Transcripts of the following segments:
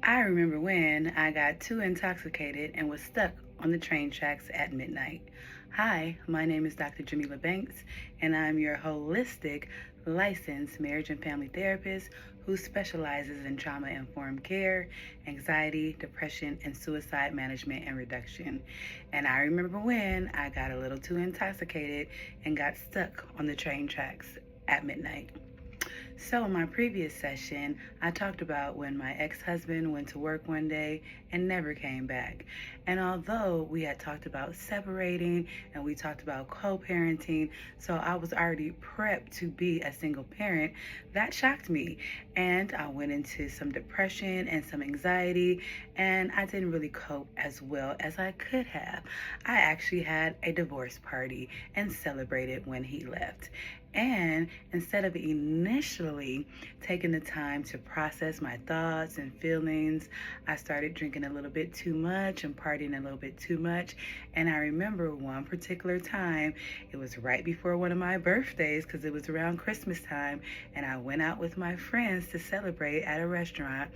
I remember when I got too intoxicated and was stuck on the train tracks at midnight. Hi, my name is Dr. Jamila Banks, and I'm your holistic, licensed marriage and family therapist who specializes in trauma informed care, anxiety, depression, and suicide management and reduction. And I remember when I got a little too intoxicated and got stuck on the train tracks at midnight. So, in my previous session, I talked about when my ex husband went to work one day and never came back. And although we had talked about separating and we talked about co parenting, so I was already prepped to be a single parent, that shocked me. And I went into some depression and some anxiety, and I didn't really cope as well as I could have. I actually had a divorce party and celebrated when he left. And instead of initially taking the time to process my thoughts and feelings, I started drinking a little bit too much and partying a little bit too much. And I remember one particular time, it was right before one of my birthdays because it was around Christmas time, and I went out with my friends to celebrate at a restaurant,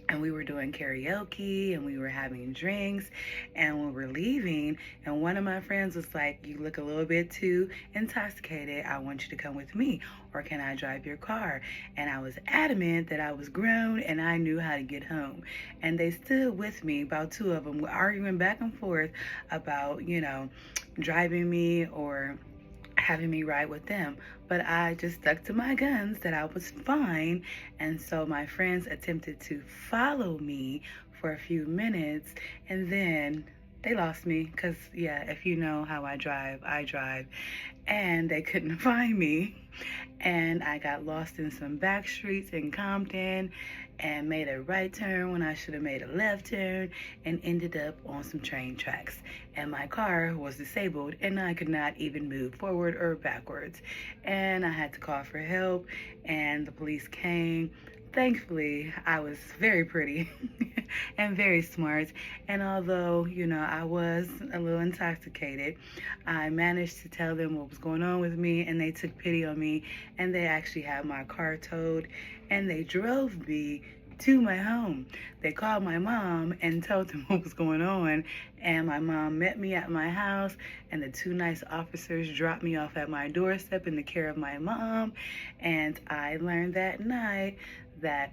and we were doing karaoke and we were having drinks, and when we're leaving, and one of my friends was like, you look a little bit too intoxicated, I want you to come with me, or can I drive your car? And I was adamant that I was grown and I knew how to get home, and they stood with me. About two of them were arguing back and forth about driving me or having me ride with them. But I just stuck to my guns that I was fine. And so my friends attempted to follow me for a few minutes, and then they lost me because, yeah, if you know how I drive, I drive. And they couldn't find me. And I got lost in some back streets in Compton and made a right turn when I should have made a left turn, and ended up on some train tracks. And my car was disabled and I could not even move forward or backwards. And I had to call for help, and the police came. Thankfully, I was very pretty and very smart. And although, I was a little intoxicated, I managed to tell them what was going on with me, and they took pity on me, and they actually had my car towed, and they drove me to my home. They called my mom and told them what was going on, and my mom met me at my house, and the two nice officers dropped me off at my doorstep in the care of my mom. And I learned that night that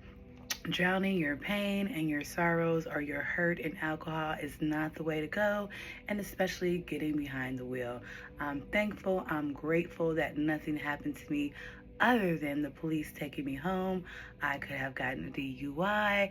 drowning your pain and your sorrows or your hurt in alcohol is not the way to go, and especially getting behind the wheel. I'm thankful, I'm grateful that nothing happened to me other than the police taking me home. I could have gotten a DUI.